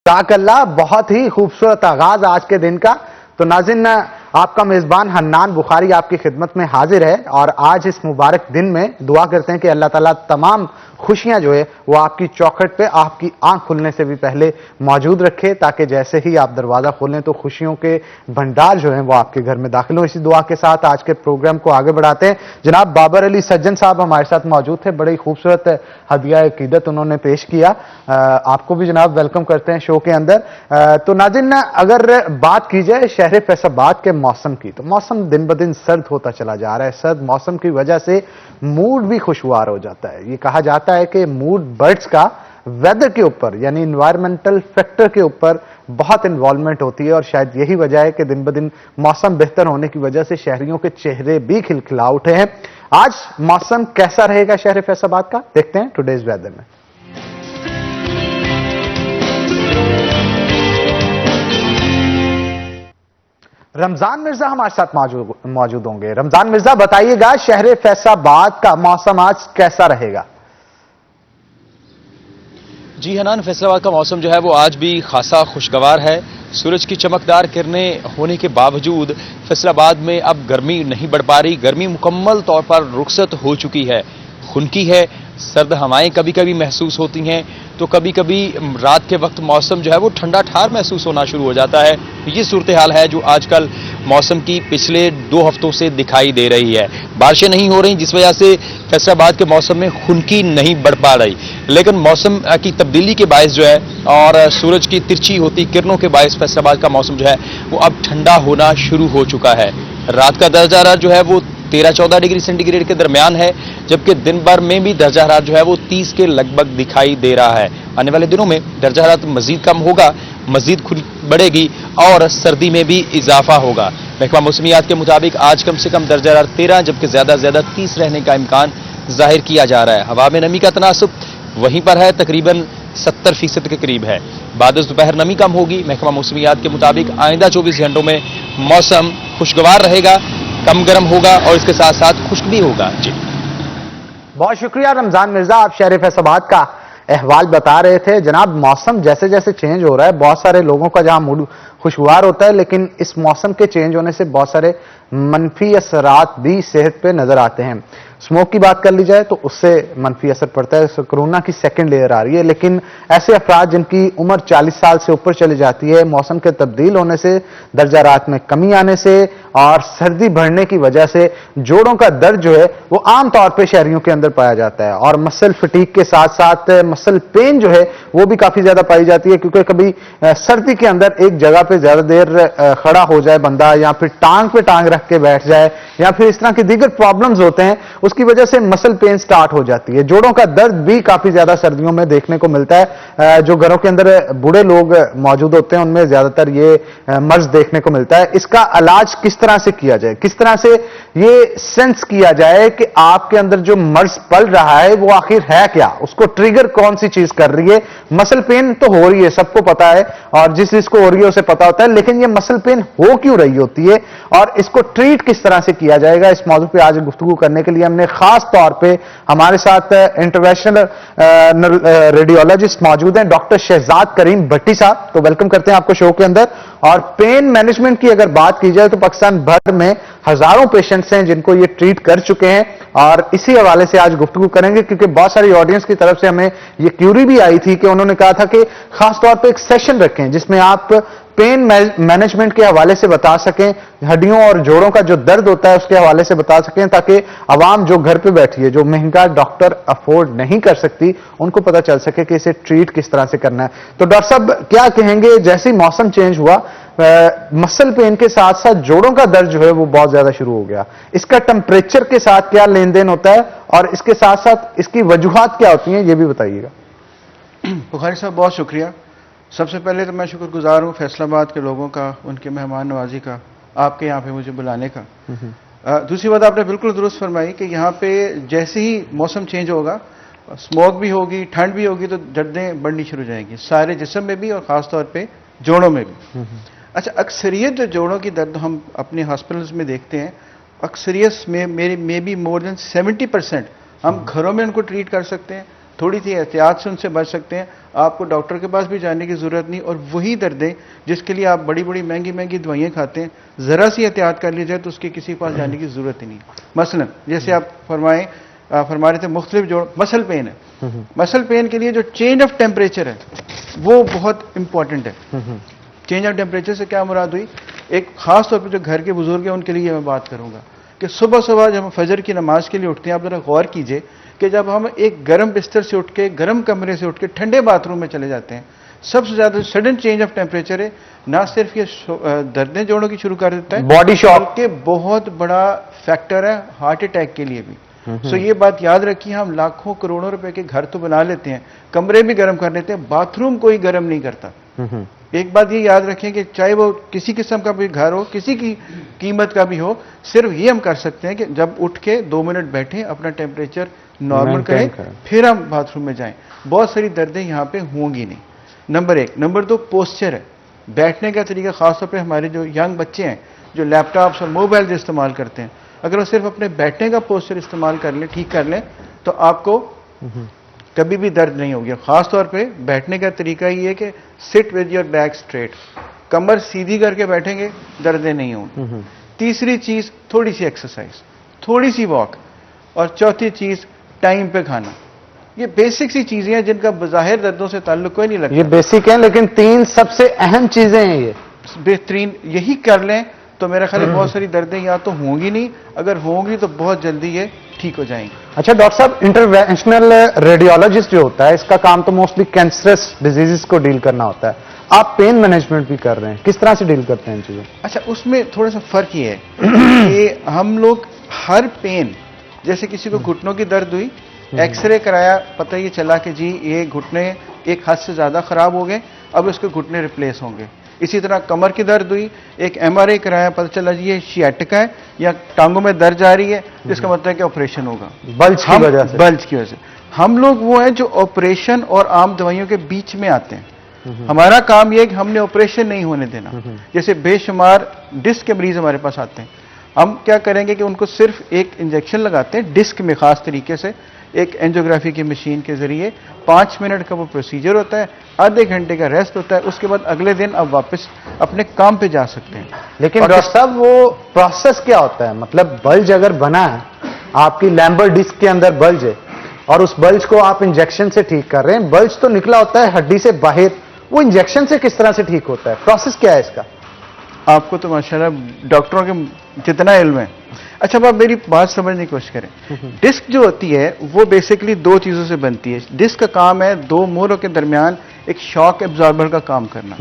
جزاک اللہ، بہت ہی خوبصورت آغاز آج کے دن کا. تو ناظرین، آپ کا میزبان حنان بخاری آپ کی خدمت میں حاضر ہے، اور آج اس مبارک دن میں دعا کرتے ہیں کہ اللہ تعالیٰ تمام خوشیاں جو ہے وہ آپ کی چوکھٹ پہ آپ کی آنکھ کھلنے سے بھی پہلے موجود رکھے، تاکہ جیسے ہی آپ دروازہ کھولیں تو خوشیوں کے بھنڈار جو ہیں وہ آپ کے گھر میں داخل ہوں. اسی دعا کے ساتھ آج کے پروگرام کو آگے بڑھاتے ہیں. جناب بابر علی سجن صاحب ہمارے ساتھ موجود تھے، بڑی خوبصورت ہدیہ عقیدت انہوں نے پیش کیا. آپ کو بھی جناب ویلکم کرتے ہیں شو کے اندر. تو ناظرین، اگر بات کی جائے شہر فیصل آباد کے موسم کی، تو موسم دن بدن سرد ہوتا چلا جا رہا ہے. سرد موسم کی وجہ سے موڈ بھی خوشگوار ہو جاتا ہے. یہ کہا جاتا ہے کہ موڈ برڈز کا ویدر کے اوپر یعنی انوائرمنٹل فیکٹر کے اوپر بہت انوالومنٹ ہوتی ہے، اور شاید یہی وجہ ہے کہ دن بدن موسم بہتر ہونے کی وجہ سے شہریوں کے چہرے بھی کھلکھلا اٹھے ہیں. آج موسم کیسا رہے گا شہر فیصل آباد کا، دیکھتے ہیں ٹوڈیز ویدر میں. رمضان مرزا ہمارے ساتھ موجود ہوں گے. رمضان مرزا، بتائیے گا شہر فیصل آباد کا موسم آج کیسا رہے گا؟ جی حنان، فیصل آباد کا موسم جو ہے وہ آج بھی خاصا خوشگوار ہے. سورج کی چمکدار کرنیں ہونے کے باوجود فیصل آباد میں اب گرمی نہیں بڑھ پا رہی. گرمی مکمل طور پر رخصت ہو چکی ہے، خنکی ہے. سرد ہوائیں کبھی کبھی محسوس ہوتی ہیں، تو کبھی کبھی رات کے وقت موسم جو ہے وہ ٹھنڈا ٹھار محسوس ہونا شروع ہو جاتا ہے. یہ صورتحال ہے جو آج کل موسم کی پچھلے 2 ہفتوں سے دکھائی دے رہی ہے. بارشیں نہیں ہو رہی، جس وجہ سے فیصل آباد کے موسم میں خنکی نہیں بڑھ پا رہی، لیکن موسم کی تبدیلی کے باعث جو ہے اور سورج کی ترچھی ہوتی کرنوں کے باعث فیصل آباد کا موسم جو ہے وہ اب ٹھنڈا ہونا شروع ہو چکا ہے. رات کا درجہ حرارت جو ہے وہ 13-14 ڈگری سینٹی گریڈ کے درمیان ہے، جبکہ دن بھر میں بھی درجہ حرارت جو ہے وہ 30 کے لگ بھگ دکھائی دے رہا ہے. آنے والے دنوں میں درجہ حرارت مزید کم ہوگا، مزید بڑھے گی اور سردی میں بھی اضافہ ہوگا. محکمہ موسمیات کے مطابق آج کم سے کم درجہ حرارت 13 جبکہ زیادہ سے زیادہ 30 رہنے کا امکان ظاہر کیا جا رہا ہے. ہوا میں نمی کا تناسب وہیں پر ہے، تقریباً 70% کے قریب ہے. بعد از دوپہر نمی کم ہوگی. محکمہ موسمیات کے مطابق آئندہ 24 گھنٹوں میں موسم خوشگوار رہے گا، کم گرم ہوگا اور اس کے ساتھ ساتھ خشک بھی ہوگا. جی بہت شکریہ رمضان مرزا، آپ شہر فیصل آباد کا احوال بتا رہے تھے. جناب موسم جیسے جیسے چینج ہو رہا ہے، بہت سارے لوگوں کا جہاں موڈ خوشگوار ہوتا ہے، لیکن اس موسم کے چینج ہونے سے بہت سارے منفی اثرات بھی صحت پہ نظر آتے ہیں. اسموک کی بات کر لی جائے تو اس سے منفی اثر پڑتا ہے. کرونا کی سیکنڈ لیئر آ رہی ہے، لیکن ایسے افراد جن کی عمر 40 سال سے اوپر چلی جاتی ہے، موسم کے تبدیل ہونے سے، درجہ حرارت میں کمی آنے سے اور سردی بڑھنے کی وجہ سے جوڑوں کا درد جو ہے وہ عام طور پہ شہریوں کے اندر پایا جاتا ہے. اور مسل فٹیک کے ساتھ ساتھ مسل پین جو ہے وہ بھی کافی زیادہ پائی جاتی ہے، کیونکہ کبھی سردی کے اندر ایک جگہ پہ زیادہ دیر کھڑا ہو جائے بندہ، یا پھر ٹانگ پہ ٹانگ رکھ کے بیٹھ جائے، یا پھر اس طرح کی دیگر پرابلمز ہوتے ہیں، اس کی وجہ سے مسل پین سٹارٹ ہو جاتی ہے. جوڑوں کا درد بھی کافی زیادہ سردیوں میں دیکھنے کو ملتا ہے. جو گھروں کے اندر بوڑھے لوگ موجود ہوتے ہیں ان میں زیادہ تر یہ مرض دیکھنے کو ملتا ہے. اس کا علاج کس طرح سے کیا جائے، کس طرح سے یہ سینس کیا جائے کہ آپ کے اندر جو مرض پل رہا ہے وہ آخر ہے کیا، اس کو ٹریگر کون سی چیز کر رہی ہے؟ مسل پین تو ہو رہی ہے، سب کو پتا ہے، اور جس کو ہو رہی ہے اسے پتا ہوتا ہے، لیکن یہ مسل پین ہو کیوں رہی ہوتی ہے اور اس کو ٹریٹ کس طرح سے کیا جائے گا؟ اس موضوع پہ آج گفتگو کرنے کے لیے ہم نے خاص طور پہ ہمارے ساتھ انٹرونشنل ریڈیولوجسٹ موجود ہیں، ڈاکٹر شہزاد کریم بھٹی صاحب. تو ویلکم کرتے ہیں آپ کو شو کے اندر. اور پین مینجمنٹ کی اگر بات کی جائے تو پاکستان بھر میں ہزاروں پیشنٹس ہیں جن کو یہ ٹریٹ کر چکے ہیں، اور اسی حوالے سے آج گفتگو کریں گے، کیونکہ بہت ساری آڈینس کی طرف سے ہمیں یہ کیوری بھی آئی تھی کہ انہوں نے کہا تھا کہ خاص طور پہ ایک سیشن رکھیں جس میں آپ پین مینجمنٹ کے حوالے سے بتا سکیں، ہڈیوں اور جوڑوں کا جو درد ہوتا ہے اس کے حوالے سے بتا سکیں، تاکہ عوام جو گھر پہ بیٹھی ہے، جو مہنگا ڈاکٹر افورڈ نہیں کر سکتی، ان کو پتہ چل سکے کہ اسے ٹریٹ کس طرح سے کرنا ہے. تو ڈاکٹر صاحب کیا کہیں گے، جیسے موسم چینج ہوا مسل پین کے ساتھ ساتھ جوڑوں کا درد جو ہے وہ بہت زیادہ شروع ہو گیا، اس کا ٹمپریچر کے ساتھ کیا لین دین ہوتا ہے اور اس کے ساتھ ساتھ اس کی وجوہات کیا ہوتی ہیں، یہ بھی بتائیے گا. بخاری صاحب بہت شکریہ. سب سے پہلے تو میں شکر گزار ہوں فیصل آباد کے لوگوں کا، ان کے مہمان نوازی کا، آپ کے یہاں پہ مجھے بلانے کا. دوسری بات آپ نے بالکل درست فرمائی کہ یہاں پہ جیسے ہی موسم چینج ہوگا، اسموک بھی ہوگی، ٹھنڈ بھی ہوگی، تو دردیں بڑھنی شروع ہو جائیں گی، سارے جسم میں بھی اور خاص طور پہ جوڑوں میں بھی. اچھا، اکثریت جو جوڑوں کی درد ہم اپنے ہاسپٹلز میں دیکھتے ہیں، اکثریت میں بھی مور دین 70% ہم گھروں میں ان کو ٹریٹ کر سکتے ہیں. تھوڑی سی احتیاط سے ان سے بچ سکتے ہیں. آپ کو ڈاکٹر کے پاس بھی جانے کی ضرورت نہیں, اور وہی دردیں جس کے لیے آپ بڑی بڑی مہنگی مہنگی دوائیاں کھاتے ہیں, ذرا سی احتیاط کر لی جائے تو اس کے کسی کے پاس جانے کی ضرورت ہی نہیں. مثلا جیسے آپ فرما رہے تھے مختلف جو مسل پین ہے, مسل پین کے لیے جو چینج آف ٹیمپریچر ہے وہ بہت امپورٹنٹ ہے. چینج آف ٹیمپریچر سے کیا مراد ہوئی؟ ایک خاص طور پہ جو گھر کے بزرگ ہیں ان کے لیے میں بات کروں گا کہ صبح صبح جب ہم فجر کی نماز کے لیے اٹھتے ہیں, آپ ذرا غور کیجئے کہ جب ہم ایک گرم بستر سے اٹھ کے, گرم کمرے سے اٹھ کے ٹھنڈے باتھ روم میں چلے جاتے ہیں, سب سے زیادہ سڈن چینج آف ٹیمپریچر ہے, نہ صرف یہ دردیں جوڑوں کی شروع کر دیتا ہے, باڈی شاک کے بہت بڑا فیکٹر ہے ہارٹ اٹیک کے لیے بھی. سو یہ بات یاد رکھیے, ہم لاکھوں کروڑوں روپے کے گھر تو بنا لیتے ہیں, کمرے بھی گرم کر لیتے ہیں, باتھ روم کوئی گرم نہیں کرتا. ایک بات یہ یاد رکھیں کہ چاہے وہ کسی قسم کا بھی گھر ہو, کسی کی قیمت کا بھی ہو, صرف یہ ہم کر سکتے ہیں کہ جب اٹھ کے 2 منٹ بیٹھیں, اپنا ٹیمپریچر نارمل کریں, پھر ہم باتھ روم میں جائیں. بہت ساری دردیں یہاں پہ ہوں گی نہیں. نمبر 1. نمبر 2, پوسچر ہے, بیٹھنے کا طریقہ. خاص طور پہ ہمارے جو ینگ بچے ہیں جو لیپ ٹاپس اور موبائل جو استعمال کرتے ہیں, اگر وہ صرف اپنے بیٹھنے کا پوسچر استعمال کر لیں, ٹھیک کر لیں, تو آپ کو کبھی بھی درد نہیں ہوگی. خاص طور پہ بیٹھنے کا طریقہ یہ ہے کہ sit with your back street, کمر سیدھی کر کے بیٹھیں گے, دردیں نہیں ہوں گی. تیسری چیز تھوڑی سی ایکسرسائز, تھوڑی سی واک, اور چوتھی چیز ٹائم پہ کھانا. یہ بیسک سی چیزیں ہیں جن کا بظاہر دردوں سے تعلق کوئی نہیں لگتا. یہ بیسک ہیں, لیکن 3 سب سے اہم چیزیں ہیں. یہ بہترین یہی کر لیں تو میرا خیال ہے بہت ساری دردیں یا تو ہوں گی نہیں, اگر ہوں گی تو بہت جلدی یہ ٹھیک ہو جائیں گی. اچھا ڈاکٹر صاحب, انٹرونشنل ریڈیولوجسٹ جو ہوتا ہے اس کا کام تو موسٹلی کینسرس ڈیزیزز کو ڈیل کرنا ہوتا ہے. آپ پین مینجمنٹ بھی کر رہے ہیں, کس طرح سے ڈیل کرتے ہیں ان چیزوں؟ اچھا, اس میں تھوڑا سا فرق یہ ہے کہ ہم لوگ ہر پین, جیسے کسی کو گھٹنوں کی درد ہوئی, ایکس رے کرایا, پتہ یہ چلا کہ جی یہ گھٹنے ایک حد سے زیادہ خراب ہو گئے, اب اس کے گھٹنے ریپلیس ہوں گے. اسی طرح کمر کی درد ہوئی, ایک MRI کرایا, پتہ چلا جی یہ شیاٹکا ہے یا ٹانگوں میں درد جا رہی ہے, جس کا مطلب ہے کہ آپریشن ہوگا بلج کی وجہ سے. بلج کی وجہ سے. ہم لوگ وہ ہیں جو آپریشن اور عام دوائیوں کے بیچ میں آتے ہیں. ہمارا کام یہ ہے کہ ہم نے آپریشن نہیں ہونے دینا. جیسے بے شمار ڈسک کے مریض ہمارے پاس آتے ہیں, ہم کیا کریں گے کہ ان کو صرف ایک انجیکشن لگاتے ہیں ڈسک میں, خاص طریقے سے ایک اینجیوگرافی کی مشین کے ذریعے. 5 منٹ کا وہ پروسیجر ہوتا ہے, آدھے گھنٹے کا ریسٹ ہوتا ہے, اس کے بعد اگلے دن آپ واپس اپنے کام پہ جا سکتے ہیں. لیکن ڈاکٹر صاحب وہ پروسیس کیا ہوتا ہے؟ مطلب بلج اگر بنا ہے, آپ کی لیمبر ڈسک کے اندر بلج ہے, اور اس بلج کو آپ انجیکشن سے ٹھیک کر رہے ہیں, بلج تو نکلا ہوتا ہے ہڈی سے باہر, وہ انجیکشن سے کس طرح سے ٹھیک ہوتا ہے؟ پروسیس کیا ہے اس کا؟ آپ کو تو ماشاءاللہ ڈاکٹروں کے جتنا علم ہے. اچھا, آپ میری بات سمجھنے کی کوشش کریں. ڈسک جو ہوتی ہے وہ بیسیکلی 2 چیزوں سے بنتی ہے. ڈسک کا کام ہے 2 موروں کے درمیان ایک شاک ایبزاربر کا کام کرنا.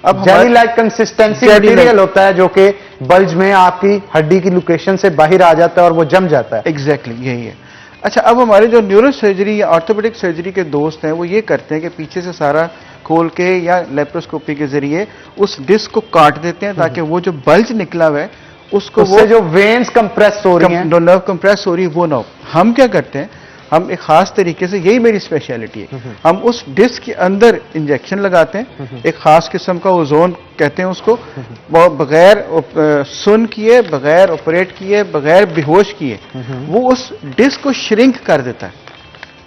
اب جیلی لائک کنسسٹنسی مٹیریل ہوتا ہے جو کہ بلج میں آپ کی ہڈی کی لوکیشن سے باہر آ جاتا ہے اور وہ جم جاتا ہے. ایگزیکٹلی یہی ہے. اچھا, اب ہمارے جو نیورو سرجری یا آرتھوپیڈک سرجری کے دوست ہیں وہ یہ کرتے ہیں کہ پیچھے سے سارا کھول کے یا لیپروسکوپی کے ذریعے اس ڈسک کو کاٹ دیتے ہیں تاکہ وہ جو بلج نکلا ہوا ہے اس کو وہ جو وینز کمپریس ہو رہی ہیں, نرو کمپریس ہو رہی ہے, وہ نہ ہو. ہم کیا کرتے ہیں, ہم ایک خاص طریقے سے, یہی میری اسپیشلٹی ہے, ہم اس ڈسک کے اندر انجیکشن لگاتے ہیں, ایک خاص قسم کا اوزون کہتے ہیں اس کو, بغیر سن کیے, بغیر آپریٹ کیے, بغیر بے ہوش کیے, وہ اس ڈسک کو شرنک کر دیتا ہے.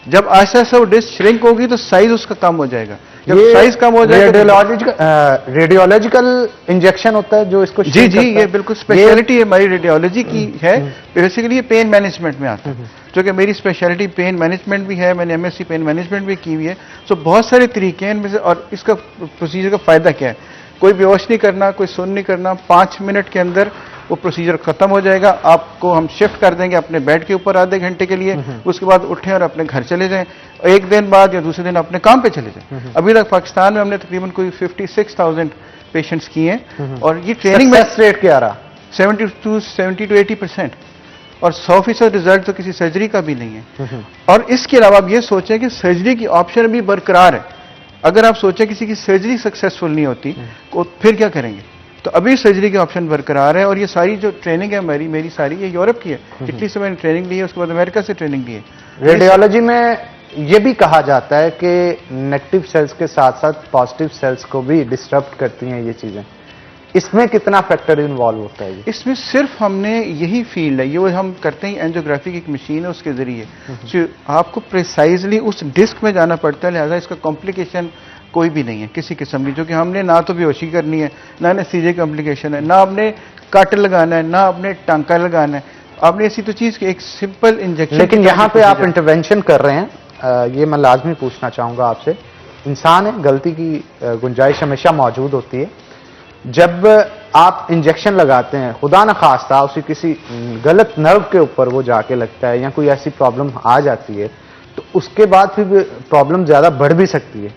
جب آہستہ آہستہ وہ ڈسک شرنک ہوگی تو سائز اس کا کم ہو جائے گا. جب سائز کم ہو جائے گا, ریڈیولوجیکل انجیکشن ہوتا ہے جو اس کو جی یہ بالکل اسپیشلٹی ہے ہماری ریڈیولوجی کی ہے. بیسیکلی یہ پین مینجمنٹ میں آتا ہے, جو کہ میری اسپیشلٹی پین مینجمنٹ بھی ہے, میں نے MSc پین مینجمنٹ بھی کی ہوئی ہے. سو بہت سارے طریقے ہیں ان میں سے. اور اس کا پروسیجر کا فائدہ کیا ہے؟ کوئی بے ہوش نہیں کرنا, کوئی سن نہیں کرنا, 5 منٹ کے اندر وہ پروسیجر ختم ہو جائے گا. آپ کو ہم شفٹ کر دیں گے اپنے بیڈ کے اوپر آدھے گھنٹے کے لیے, اس کے بعد اٹھیں اور اپنے گھر چلے جائیں. ایک دن بعد یا دوسرے دن اپنے کام پہ چلے جائیں. ابھی تک پاکستان میں ہم نے تقریباً کوئی 56,000 پیشنٹس کیے ہیں, اور یہ ٹریننگ میں ریٹ کیا رہا 70 to 80%, اور 100% رزلٹ تو کسی سرجری کا بھی نہیں ہے. اور اس کے علاوہ آپ یہ سوچیں کہ سرجری کی آپشن بھی برقرار ہے. اگر آپ سوچیں کسی کی سرجری سکسیسفل نہیں ہوتی تو پھر کیا کریں گے؟ تو ابھی سرجری کی آپشن برقرار ہے. اور یہ ساری جو ٹریننگ ہے میری ساری یہ یورپ کی ہے. اٹلی سے میں نے ٹریننگ لی ہے, اس کے بعد امریکہ سے ٹریننگ لی ہے. ریڈیولوجی میں یہ بھی کہا جاتا ہے کہ نیگیٹو سیلز کے ساتھ ساتھ پازیٹیو سیلز کو بھی ڈسٹربٹ کرتی ہیں یہ چیزیں. اس میں کتنا فیکٹر انوالو ہوتا ہے؟ اس میں صرف ہم نے یہی فیلڈ ہے، یہ ہم کرتے ہیں اینجیوگرافی کی ایک مشین ہے، اس کے ذریعے آپ کو پریسائزلی اس ڈسک میں جانا پڑتا ہے، لہٰذا اس کا کمپلیکیشن کوئی بھی نہیں ہے کسی قسم کی، جو کہ ہم نے نہ تو بے ہوشی کرنی ہے، نہ سی جے کمپلیکیشن ہے، نہ آپ نے کٹ لگانا ہے، نہ آپ نے ٹانکا لگانا ہے، آپ نے ایسی تو چیز کہ ایک سمپل انجیکشن. لیکن یہاں پہ آپ انٹرونشن کر رہے ہیں، یہ میں لازمی پوچھنا چاہوں گا آپ سے. انسان ہے، غلطی کی گنجائش ہمیشہ موجود ہوتی ہے. جب آپ انجیکشن لگاتے ہیں، خدا نخواستہ اسی کسی غلط نرو کے اوپر وہ جا کے لگتا ہے یا کوئی ایسی پرابلم آ جاتی ہے، تو اس کے بعد پھر پرابلم زیادہ بڑھ بھی سکتی ہے.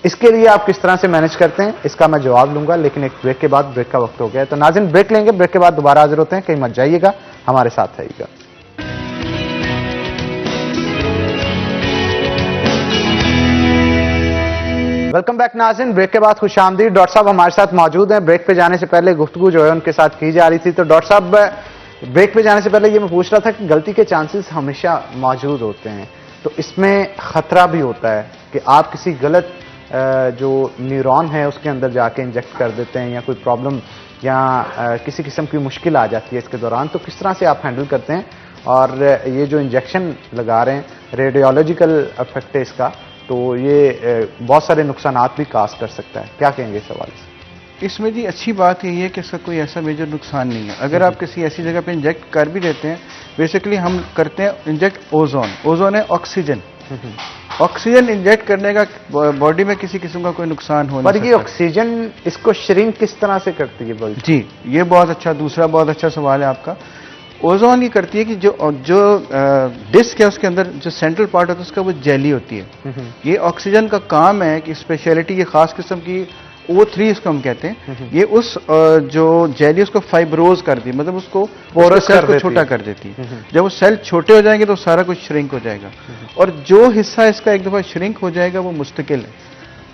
اس کے لیے آپ کس طرح سے مینج کرتے ہیں، اس کا میں جواب لوں گا، لیکن ایک بریک کے بعد. بریک کا وقت ہو گیا ہے تو ناظرین بریک لیں گے، بریک کے بعد دوبارہ حاضر ہوتے ہیں. کہیں مت جائیے گا، ہمارے ساتھ رہیے گا. ویلکم بیک ناظرین، بریک کے بعد خوش آمدید. ڈاکٹر صاحب ہمارے ساتھ موجود ہیں. بریک پہ جانے سے پہلے گفتگو جو ہے ان کے ساتھ کی جا رہی تھی. تو ڈاکٹر صاحب بریک پہ جانے سے پہلے یہ میں پوچھ رہا تھا کہ غلطی کے چانسز ہمیشہ موجود ہوتے ہیں، تو اس میں خطرہ بھی ہوتا ہے کہ آپ کسی غلط جو نیورون ہے اس کے اندر جا کے انجیکٹ کر دیتے ہیں، یا کوئی پرابلم یا کسی قسم کی مشکل آ جاتی ہے اس کے دوران. تو کس طرح سے آپ ہینڈل کرتے ہیں؟ اور یہ جو انجیکشن لگا رہے ہیں، ریڈیولوجیکل افیکٹ ہے اس کا، تو یہ بہت سارے نقصانات بھی کاز کر سکتا ہے. کیا کہیں گے اس حوالے سے؟ اس میں جی اچھی بات یہ ہے کہ اس کا کوئی ایسا میجر نقصان نہیں ہے. اگر آپ کسی ایسی جگہ پہ انجیکٹ کر بھی دیتے ہیں، بیسیکلی ہم کرتے ہیں انجیکٹ اوزون. اوزون ہے آکسیجن. آکسیجن انجیکٹ کرنے کا باڈی میں کسی قسم کا کوئی نقصان ہو نہیں پر یہ آکسیجن اس کو شرنک کس طرح سے کرتی ہے بلڈ؟ جی یہ بہت اچھا، دوسرا بہت اچھا سوال ہے آپ کا. اوزون یہ کرتی ہے کہ جو ڈسک ہے اس کے اندر جو سینٹرل پارٹ ہوتا ہے اس کا وہ جیلی ہوتی ہے. یہ آکسیجن کا کام ہے کہ اسپیشلٹی یہ خاص قسم کی O3 اس کو ہم کہتے ہیں، یہ اس جو جیلی اس کو فائبروز کر دی، مطلب اس کو سیل کو چھوٹا کر دیتی ہے. جب وہ سیل چھوٹے ہو جائیں گے تو سارا کچھ شرنک ہو جائے گا، اور جو حصہ اس کا ایک دفعہ شرنک ہو جائے گا وہ مستقل ہے،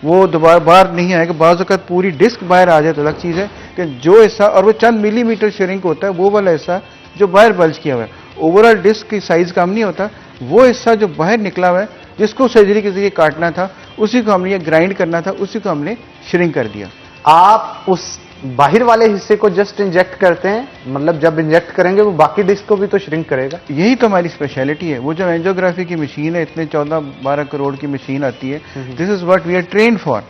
وہ دوبارہ باہر نہیں آئے گا. بعض اوقات پوری ڈسک باہر آ جائے تو الگ چیز ہے کہ جو حصہ، اور وہ چند ملی میٹر شرنک ہوتا ہے، وہ والا حصہ جو باہر بلج کیا ہوا ہے، اوور آل ڈسک کی سائز کم نہیں ہوتا، وہ حصہ جو باہر نکلا ہوا ہے جس کو سرجری کے ذریعے کاٹنا تھا، اسی کو ہم نے گرائنڈ کرنا تھا، اسی کو ہم نے شرنک کر دیا. آپ اس باہر والے حصے کو جسٹ انجیکٹ کرتے ہیں، مطلب جب انجیکٹ کریں گے وہ باقی ڈسک کو بھی تو شرنک کرے گا؟ یہی تو ہماری اسپیشلٹی ہے. وہ جو اینجیوگرافی کی مشین ہے، اتنے 14-12 کروڑ کی مشین آتی ہے، this is what we are trained for.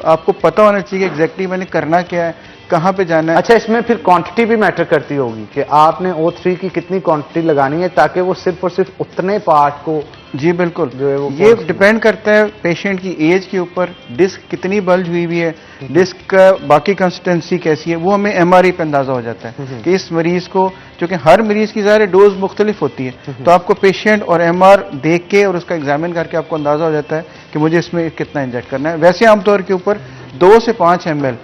آپ کو پتا ہونا چاہیے کہ ایگزیکٹلی میں نے کرنا کیا ہے، کہاں پہ جانا ہے. اچھا، اس میں پھر کوانٹٹی بھی میٹر کرتی ہوگی کہ آپ نے O3 کی کتنی کوانٹٹی لگانی ہے تاکہ وہ صرف اور صرف اتنے پارٹ کو. جی بالکل، یہ ڈپینڈ کرتا ہے پیشنٹ کی ایج کے اوپر، ڈسک کتنی بلج ہوئی ہے، ڈسک کا باقی کنسسٹنسی کیسی ہے، وہ ہمیں MRI پہ اندازہ ہو جاتا ہے کہ اس مریض کو، چونکہ ہر مریض کی ظاہر ڈوز مختلف ہوتی ہے، تو آپ کو پیشنٹ اور MR دیکھ کے اور اس کا ایگزامن کر کے آپ کو اندازہ ہو جاتا ہے کہ مجھے اس میں کتنا انجیکٹ کرنا ہے. ویسے عام طور کے اوپر 2 سے 5 ml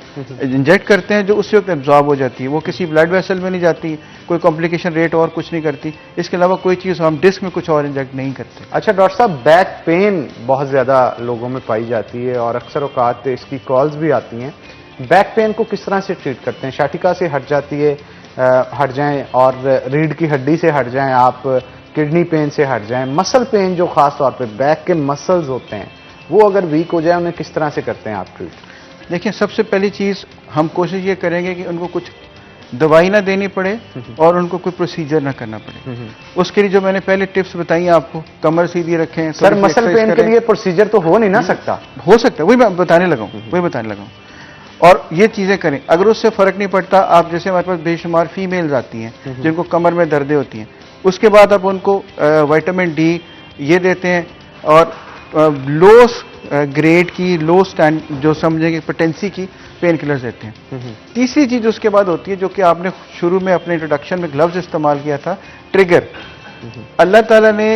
انجیکٹ کرتے ہیں، جو اسی وقت ایبزارب ہو جاتی ہے، وہ کسی بلڈ ویسل میں نہیں جاتی، کوئی کمپلیکیشن ریٹ اور کچھ نہیں کرتی. اس کے علاوہ کوئی چیز ہم ڈسک میں کچھ اور انجیکٹ نہیں کرتے. اچھا ڈاکٹر صاحب، بیک پین بہت زیادہ لوگوں میں پائی جاتی ہے اور اکثر اوقات اس کی کالز بھی آتی ہیں. بیک پین کو کس طرح سے ٹریٹ کرتے ہیں؟ شاٹیکا سے ہٹ جاتی ہے، ہٹ جائیں، اور ریڑھ کی ہڈی سے ہٹ جائیں، آپ کڈنی پین سے ہٹ جائیں، مسل پین جو خاص طور پہ بیک کے مسلز ہوتے ہیں وہ اگر ویک ہو جائیں، انہیں کس طرح سے کرتے ہیں آپ ٹریٹ؟ دیکھیں، سب سے پہلی چیز ہم کوشش یہ کریں گے کہ ان کو کچھ دوائی نہ دینی پڑے اور ان کو کوئی پروسیجر نہ کرنا پڑے. اس کے لیے جو میں نے پہلے ٹپس بتائی ہیں آپ کو، کمر سیدھی رکھیں. سر مسل پین کے لیے پروسیجر تو ہو نہیں نہ سکتا؟ ہو سکتا ہے، وہی میں بتانے لگا ہوں. اور یہ چیزیں کریں. اگر اس سے فرق نہیں پڑتا، آپ جیسے ہمارے پاس بے شمار فیمیلز آتی ہیں جن کو کمر میں دردیں ہوتی ہیں، اس کے بعد آپ ان کو وائٹامن ڈی یہ دیتے ہیں، اور لو گریڈ کی، لو اسٹینڈ جو سمجھیں گے پوٹینسی کی پین کلرز دیتے ہیں. تیسری چیز اس کے بعد ہوتی ہے، جو کہ آپ نے شروع میں اپنے انٹروڈکشن میں گلوز استعمال کیا تھا، ٹریگر. اللہ تعالیٰ نے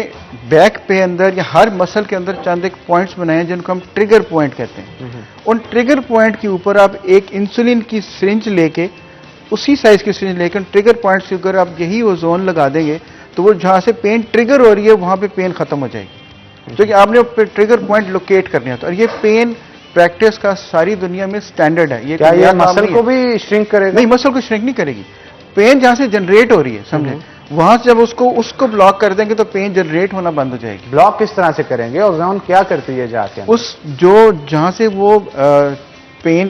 بیک پہ اندر یا ہر مسل کے اندر چند ایک پوائنٹس بنائے ہیں جن کو ہم ٹریگر پوائنٹ کہتے ہیں. ان ٹریگر پوائنٹ کے اوپر آپ ایک انسولین کی سرنج لے کے، اسی سائز کی سرنج لے کے ٹریگر پوائنٹس کے اوپر آپ یہی وہ زون لگا دیں گے تو وہ جہاں سے پین ٹریگر ہو رہی ہے وہاں پہ پین ختم ہو جائے گی، کیونکہ آپ نے ٹریگر پوائنٹ لوکیٹ کرنے ہوتا ہے. اور یہ پین پریکٹس کا ساری دنیا میں سٹینڈرڈ ہے. یہ مسل کو بھی شرنک کرے گا؟ نہیں، مسل کو شرنک نہیں کرے گی. پین جہاں سے جنریٹ ہو رہی ہے، سمجھیں، وہاں سے جب اس کو بلاک کر دیں گے تو پین جنریٹ ہونا بند ہو جائے گی. بلاک کس طرح سے کریں گے اور زون کیا کرتی ہے جا کے؟ جہاں سے وہ پین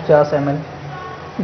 50 ml।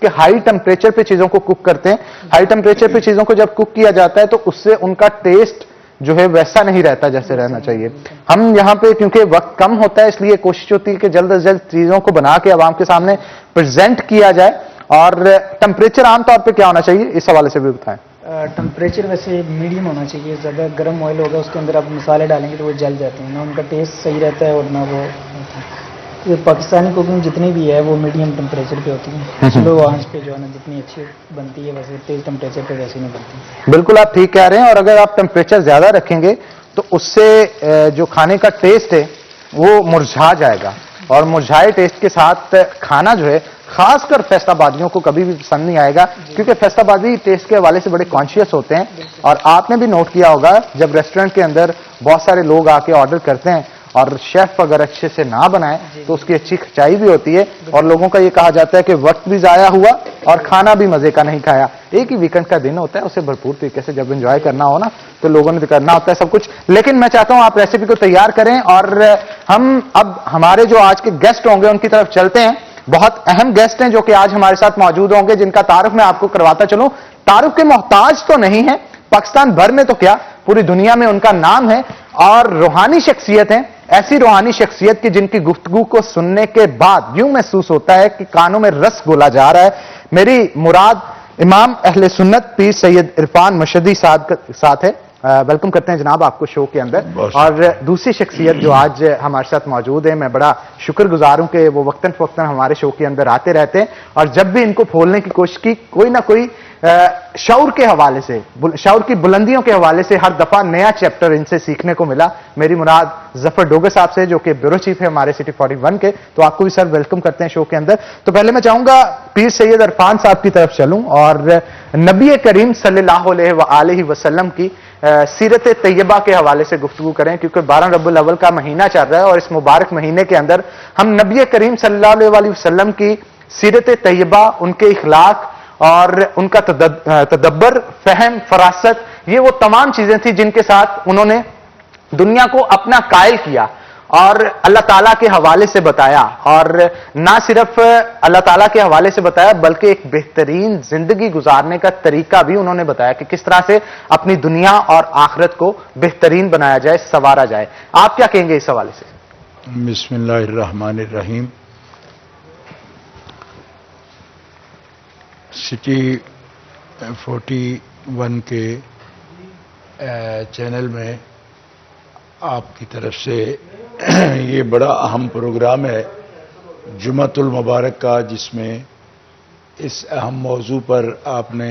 کہ ہائی ٹمپریچر پہ چیزوں کو کوک کرتے ہیں. ہائی ٹمپریچر پہ چیزوں کو جب کوک کیا جاتا ہے تو اس سے ان کا ٹیسٹ جو ہے ویسا نہیں رہتا جیسے رہنا چاہیے. ہم یہاں پہ کیونکہ وقت کم ہوتا ہے اس لیے کوشش ہوتی ہے کہ جلد از جلد چیزوں کو بنا کے عوام کے سامنے پریزنٹ کیا جائے. اور ٹمپریچر عام طور پہ کیا ہونا چاہیے اس حوالے سے بھی بتائیں. ٹمپریچر ویسے میڈیم ہونا چاہیے. زیادہ گرم آئل ہوگا اس کے اندر آپ مسالے ڈالیں گے تو وہ جل جاتے ہیں, نہ ان کا ٹیسٹ صحیح رہتا ہے اور نہ وہ یہ پاکستانی کوکنگ جتنی بھی ہے وہ میڈیم ٹمپریچر پہ ہوتی ہے. سلو آنچ پہ جو ہے نا جتنی اچھی بنتی ہے ویسے تیز ٹمپریچر پہ ویسے نہیں بنتی. بالکل آپ ٹھیک کہہ رہے ہیں. اور اگر آپ ٹمپریچر زیادہ رکھیں گے تو اس سے جو کھانے کا ٹیسٹ ہے وہ مرجھا جائے گا, اور مرجھائے ٹیسٹ کے ساتھ کھانا جو ہے خاص کر فیصل آبادیوں کو کبھی بھی پسند نہیں آئے گا, کیونکہ فیصل آبادی ٹیسٹ کے حوالے سے بڑے کانشیس ہوتے ہیں. اور آپ نے بھی نوٹ کیا ہوگا جب ریسٹورنٹ کے اندر بہت سارے لوگ آ کے آرڈر کرتے ہیں اور شیف اگر اچھے سے نہ بنائے تو اس کی اچھی کھچائی بھی ہوتی ہے, اور لوگوں کا یہ کہا جاتا ہے کہ وقت بھی ضائع ہوا اور کھانا بھی مزے کا نہیں کھایا. ایک ہی ویکنڈ کا دن ہوتا ہے, اسے بھرپور طریقے سے جب انجوائے کرنا ہو نا تو لوگوں نے کرنا ہوتا ہے سب کچھ. لیکن میں چاہتا ہوں آپ ریسیپی کو تیار کریں, اور ہم اب ہمارے جو آج کے گیسٹ ہوں گے ان کی طرف چلتے ہیں. بہت اہم گیسٹ ہیں جو کہ آج ہمارے ساتھ موجود ہوں گے, جن کا تعارف میں آپ کو کرواتا چلوں. تعارف کے محتاج تو نہیں ہے, پاکستان بھر میں تو کیا پوری دنیا میں ان کا نام ہے, اور روحانی شخصیت ہیں. ایسی روحانی شخصیت کی جن کی گفتگو کو سننے کے بعد یوں محسوس ہوتا ہے کہ کانوں میں رس گھولا جا رہا ہے. میری مراد امام اہل سنت پیر سید عرفان مشہدی ساتھ ہے. ویلکم کرتے ہیں جناب آپ کو شو کے اندر. اور دوسری شخصیت جو آج ہمارے ساتھ موجود ہے, میں بڑا شکر گزار ہوں کہ وہ وقتاً فوقتاً ہمارے شو کے اندر آتے رہتے ہیں, اور جب بھی ان کو پھولنے کی کوشش کی کوئی نہ کوئی شعور کے حوالے سے, شعور کی بلندیوں کے حوالے سے ہر دفعہ نیا چیپٹر ان سے سیکھنے کو ملا. میری مراد ظفر ڈوگر صاحب سے جو کہ بیورو چیف ہے ہمارے سٹی 41 کے. تو آپ کو بھی سر ویلکم کرتے ہیں شو کے اندر. تو پہلے میں چاہوں گا پیر سید عرفان صاحب کی طرف چلوں اور نبی کریم صلی اللہ علیہ وآلہ وسلم کی سیرت طیبہ کے حوالے سے گفتگو کریں, کیونکہ 12 ربیع الاول کا مہینہ چل رہا ہے, اور اس مبارک مہینے کے اندر ہم نبی کریم صلی اللہ علیہ وآلہ وسلم کی سیرت طیبہ, ان کے اخلاق اور ان کا تدبر, فہم, فراست, یہ وہ تمام چیزیں تھیں جن کے ساتھ انہوں نے دنیا کو اپنا قائل کیا اور اللہ تعالیٰ کے حوالے سے بتایا. اور نہ صرف اللہ تعالیٰ کے حوالے سے بتایا بلکہ ایک بہترین زندگی گزارنے کا طریقہ بھی انہوں نے بتایا کہ کس طرح سے اپنی دنیا اور آخرت کو بہترین بنایا جائے, سنوارا جائے. آپ کیا کہیں گے اس حوالے سے؟ بسم اللہ الرحمن الرحیم. سٹی 41 کے چینل میں آپ کی طرف سے یہ بڑا اہم پروگرام ہے جمعۃ المبارک کا, جس میں اس اہم موضوع پر آپ نے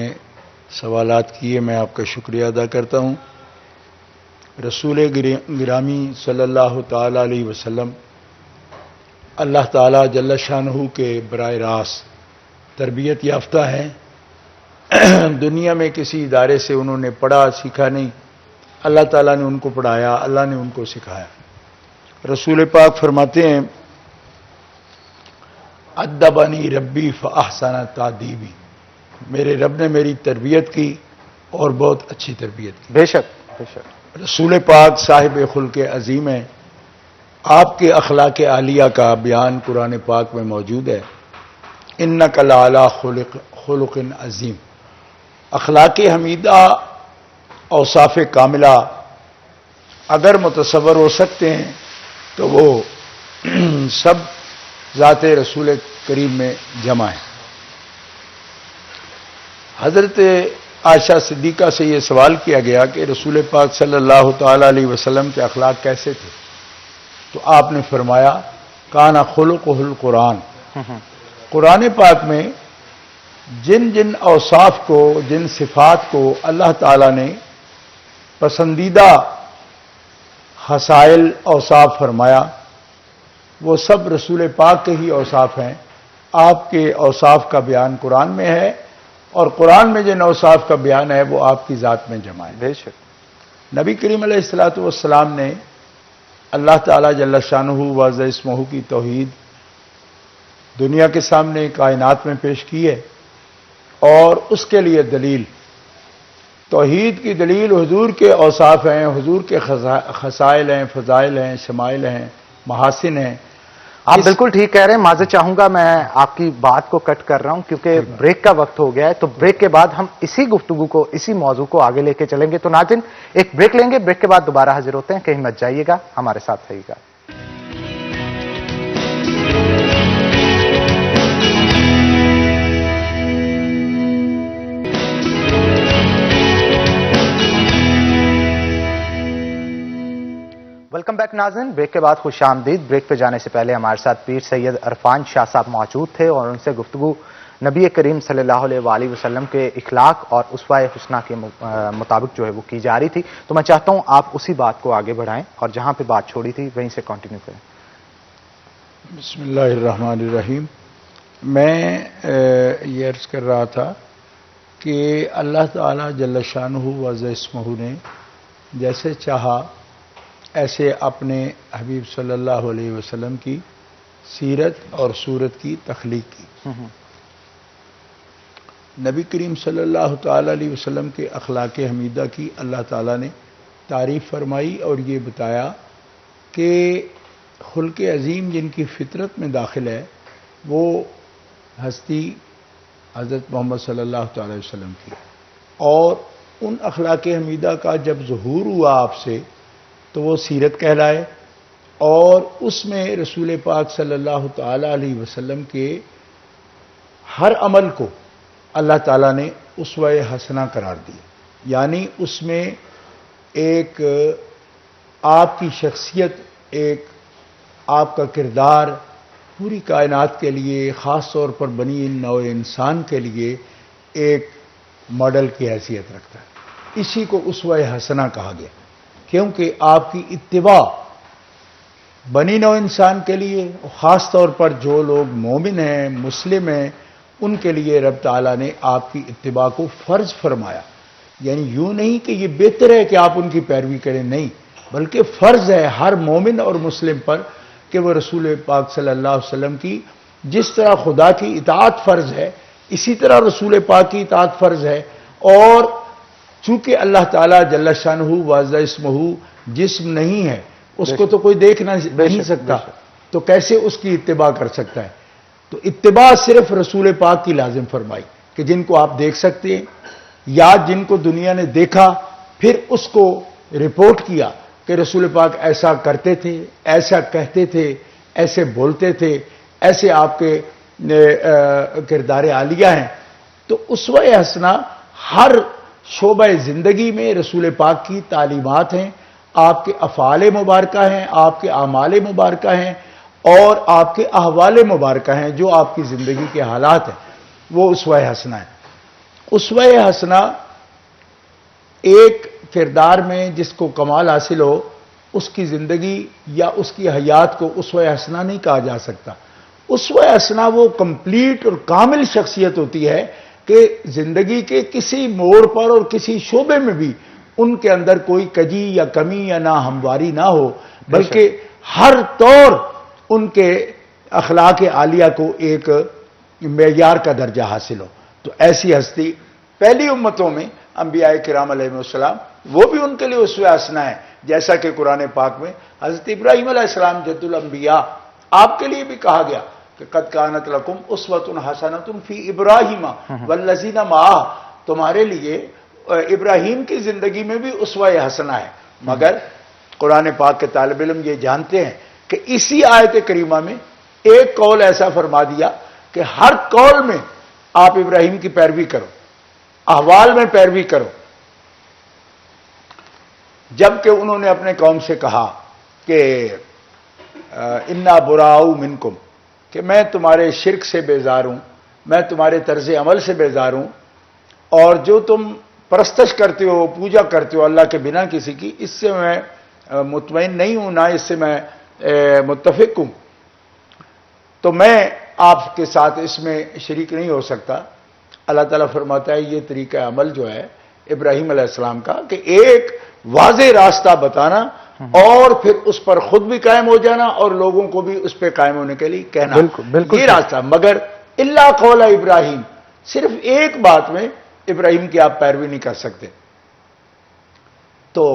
سوالات کیے. میں آپ کا شکریہ ادا کرتا ہوں. رسول گرامی صلی اللہ تعالی علیہ وسلم اللہ تعالی جل شانہ کے براہ راست تربیت یافتہ ہیں. دنیا میں کسی ادارے سے انہوں نے پڑھا سیکھا نہیں, اللہ تعالیٰ نے ان کو پڑھایا, اللہ نے ان کو سکھایا. رسول پاک فرماتے ہیں ادبنی ربی فاحسن تادیبی, میرے رب نے میری تربیت کی اور بہت اچھی تربیت کی. بے شک بے شک. رسول پاک صاحب خلق عظیم ہیں. آپ کے اخلاق عالیہ کا بیان قرآن پاک میں موجود ہے. انک لعلی خلق عظیم. اخلاق حمیدہ, اوصاف کاملہ اگر متصور ہو سکتے ہیں تو وہ سب ذات رسول کریم میں جمع ہے. حضرت عائشہ صدیقہ سے یہ سوال کیا گیا کہ رسول پاک صلی اللہ تعالی علیہ وسلم کے اخلاق کیسے تھے, تو آپ نے فرمایا کان خلقہ القرآن. قرآن پاک میں جن جن اوصاف کو, جن صفات کو اللہ تعالیٰ نے پسندیدہ خصائل اوصاف فرمایا وہ سب رسول پاک کے ہی اوصاف ہیں. آپ کے اوصاف کا بیان قرآن میں ہے, اور قرآن میں جن اوصاف کا بیان ہے وہ آپ کی ذات میں جمع ہے. بے شک. نبی کریم علیہ الصلوۃ والسلام نے اللہ تعالیٰ جل شانہ وعز اسمہ کی توحید دنیا کے سامنے کائنات میں پیش کی ہے, اور اس کے لیے دلیل, توحید کی دلیل حضور کے اوصاف ہیں, حضور کے خصائل ہیں, فضائل ہیں, شمائل ہیں, محاسن ہیں, آپ بالکل ٹھیک کہہ رہے ہیں. معذرت چاہوں گا میں آپ کی بات کو کٹ کر رہا ہوں کیونکہ بریک کا وقت ہو گیا ہے, تو بریک کے بعد ہم اسی گفتگو کو, اسی موضوع کو آگے لے کے چلیں گے. تو ناظرین ایک بریک لیں گے, بریک کے بعد دوبارہ حاضر ہوتے ہیں. کہیں مت جائیے گا, ہمارے ساتھ رہیے گا. ویلکم بیک ناظرین, بریک کے بعد خوش آمدید. بریک پہ جانے سے پہلے ہمارے ساتھ پیر سید عرفان شاہ صاحب موجود تھے اور ان سے گفتگو نبی کریم صلی اللہ علیہ وآلہ وسلم کے اخلاق اور اسوہ حسنہ کے مطابق جو ہے وہ کی جا رہی تھی. تو میں چاہتا ہوں آپ اسی بات کو آگے بڑھائیں اور جہاں پہ بات چھوڑی تھی وہیں سے کنٹینیو کریں. بسم اللہ الرحمن الرحیم. میں یہ عرض کر رہا تھا کہ اللہ تعالیٰ جل شانہ وعز اسمہ نے جیسے چاہا ایسے اپنے حبیب صلی اللہ علیہ وسلم کی سیرت اور صورت کی تخلیق کی. نبی کریم صلی اللہ تعالی علیہ وسلم کے اخلاق حمیدہ کی اللہ تعالیٰ نے تعریف فرمائی اور یہ بتایا کہ خلق عظیم جن کی فطرت میں داخل ہے وہ ہستی حضرت محمد صلی اللہ تعالی علیہ وسلم کی, اور ان اخلاق حمیدہ کا جب ظہور ہوا آپ سے تو وہ سیرت کہلائے, اور اس میں رسول پاک صلی اللہ تعالی علیہ وسلم کے ہر عمل کو اللہ تعالیٰ نے اسوہ حسنہ قرار دی. یعنی اس میں ایک آپ کی شخصیت, ایک آپ کا کردار پوری کائنات کے لیے, خاص طور پر بنی نوع انسان کے لیے ایک ماڈل کی حیثیت رکھتا ہے. اسی کو اسوہ حسنہ کہا گیا کیونکہ آپ کی اتباع بنی نوع انسان کے لیے, خاص طور پر جو لوگ مومن ہیں, مسلم ہیں, ان کے لیے رب تعالیٰ نے آپ کی اتباع کو فرض فرمایا. یعنی یوں نہیں کہ یہ بہتر ہے کہ آپ ان کی پیروی کریں, نہیں, بلکہ فرض ہے ہر مومن اور مسلم پر کہ وہ رسول پاک صلی اللہ علیہ وسلم کی جس طرح خدا کی اطاعت فرض ہے اسی طرح رسول پاک کی اطاعت فرض ہے. اور چونکہ اللہ تعالیٰ جل شانہ وعز اسمہ جسم نہیں ہے, اس کو تو کوئی دیکھ نہیں سکتا, تو کیسے اس کی اتباع کر سکتا ہے؟ تو اتباع صرف رسول پاک کی لازم فرمائی کہ جن کو آپ دیکھ سکتے ہیں یا جن کو دنیا نے دیکھا پھر اس کو رپورٹ کیا کہ رسول پاک ایسا کرتے تھے, ایسا کہتے تھے, ایسے بولتے تھے, ایسے آپ کے کردار عالیہ ہیں. تو اسوہ حسنہ ہر شعبہ زندگی میں رسول پاک کی تعلیمات ہیں, آپ کے افعال مبارکہ ہیں, آپ کے اعمال مبارکہ ہیں, اور آپ کے احوال مبارکہ ہیں, جو آپ کی زندگی کے حالات ہیں, وہ اسوہ حسنہ ہے. اسوہ حسنہ ایک کردار میں جس کو کمال حاصل ہو اس کی زندگی یا اس کی حیات کو اسوہ حسنہ نہیں کہا جا سکتا. اسوہ حسنہ وہ کمپلیٹ اور کامل شخصیت ہوتی ہے کہ زندگی کے کسی موڑ پر اور کسی شعبے میں بھی ان کے اندر کوئی کجی یا کمی یا ناہمواری نہ ہو, بلکہ ہر طور ان کے اخلاق عالیہ کو ایک معیار کا درجہ حاصل ہو. تو ایسی ہستی پہلی امتوں میں انبیاء کرام علیہ السلام وہ بھی ان کے لیے اسوہ حسنہ ہے, جیسا کہ قرآن پاک میں حضرت ابراہیم علیہ السلام جد الانبیاء آپ کے لیے بھی کہا گیا کہ قد کانت لکم اسوۃ حسنۃ فی ابراہیم والذین معہ, تمہارے لیے ابراہیم کی زندگی میں بھی اسوہ حسنہ ہے. مگر قرآن پاک کے طالب علم یہ جانتے ہیں کہ اسی آیت کریمہ میں ایک قول ایسا فرما دیا کہ ہر قول میں آپ ابراہیم کی پیروی کرو, احوال میں پیروی کرو. جبکہ انہوں نے اپنے قوم سے کہا کہ انا براء منکم, کہ میں تمہارے شرک سے بیزار ہوں, میں تمہارے طرز عمل سے بیزار ہوں, اور جو تم پرستش کرتے ہو, پوجا کرتے ہو اللہ کے بنا کسی کی, اس سے میں مطمئن نہیں ہوں, نہ اس سے میں متفق ہوں. تو میں آپ کے ساتھ اس میں شریک نہیں ہو سکتا. اللہ تعالیٰ فرماتا ہے یہ طریقہ عمل جو ہے ابراہیم علیہ السلام کا کہ ایک واضح راستہ بتانا اور پھر اس پر خود بھی قائم ہو جانا اور لوگوں کو بھی اس پہ قائم ہونے کے لیے کہنا, بالکل یہ راستہ. مگر الا قول ابراہیم, صرف ایک بات میں ابراہیم کی آپ پیروی نہیں کر سکتے. تو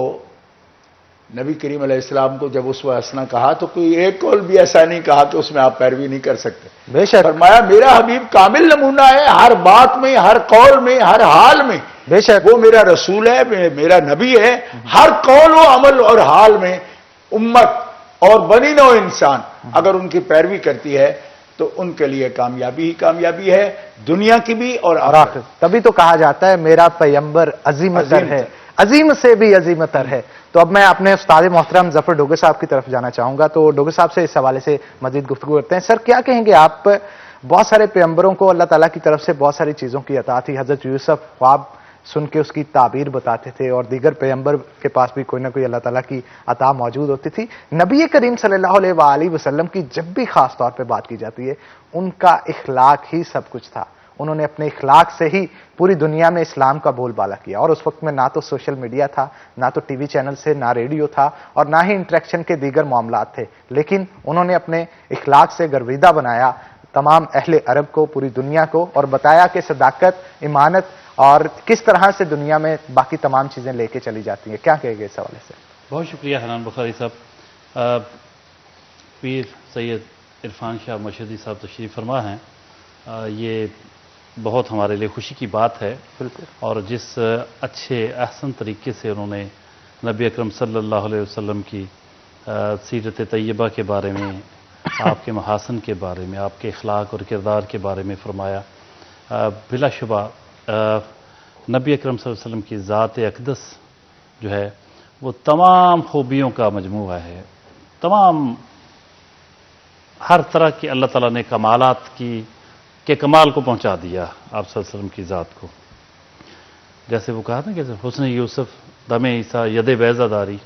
نبی کریم علیہ السلام کو جب اسوہ حسنہ کہا تو کوئی ایک قول بھی ایسا نہیں کہا کہ اس میں آپ پیروی نہیں کر سکتے. بے شک فرمایا میرا حبیب کامل نمونہ ہے، ہر بات میں، ہر قول میں، ہر حال میں. بے شک وہ میرا رسول ہے، میرا نبی ہے. ہر قول و عمل اور حال میں امت اور بنی نوع انسان اگر ان کی پیروی کرتی ہے تو ان کے لیے کامیابی ہی کامیابی ہے، دنیا کی بھی اور آخرت. تبھی تو کہا جاتا ہے میرا پیغمبر عظیم تر ہے، عظیم سے بھی عظیم تر ہے. تو اب میں اپنے استاد محترم ظفر ڈوگر صاحب کی طرف جانا چاہوں گا. تو ڈوگر صاحب سے اس حوالے سے مزید گفتگو کرتے ہیں. سر کیا کہیں گے آپ، بہت سارے پیغمبروں کو اللہ تعالیٰ کی طرف سے بہت ساری چیزوں کی عطا تھی. حضرت یوسف خواب سن کے اس کی تعبیر بتاتے تھے، اور دیگر پیغمبر کے پاس بھی کوئی نہ کوئی اللہ تعالیٰ کی عطا موجود ہوتی تھی. نبی کریم صلی اللہ علیہ وآلہ وسلم کی جب بھی خاص طور پہ بات کی جاتی ہے، ان کا اخلاق ہی سب کچھ تھا. انہوں نے اپنے اخلاق سے ہی پوری دنیا میں اسلام کا بول بالا کیا. اور اس وقت میں نہ تو سوشل میڈیا تھا، نہ تو ٹی وی چینل سے، نہ ریڈیو تھا، اور نہ ہی انٹریکشن کے دیگر معاملات تھے. لیکن انہوں نے اپنے اخلاق سے گرویدہ بنایا تمام اہل عرب کو، پوری دنیا کو، اور بتایا کہ صداقت، ایمانت اور کس طرح سے دنیا میں باقی تمام چیزیں لے کے چلی جاتی ہیں. کیا کہے گے اس حوالے سے؟ بہت شکریہ حنان بخاری صاحب. پیر سید عرفان شاہ مشہدی صاحب تشریف فرما ہیں. یہ بہت ہمارے لیے خوشی کی بات ہے. بالکل. اور جس اچھے احسن طریقے سے انہوں نے نبی اکرم صلی اللہ علیہ وسلم کی سیرت طیبہ کے بارے میں، آپ کے محاسن کے بارے میں، آپ کے اخلاق اور کردار کے بارے میں فرمایا، بلا شبہ نبی اکرم صلی اللہ علیہ وسلم کی ذات اقدس جو ہے وہ تمام خوبیوں کا مجموعہ ہے. تمام ہر طرح کی اللہ تعالیٰ نے کمالات کے کمال کو پہنچا دیا آپ صلی اللہ علیہ وسلم کی ذات کو. جیسے وہ کہا تھا کہ حسن یوسف دم عیسیٰ ید بیضہ داری،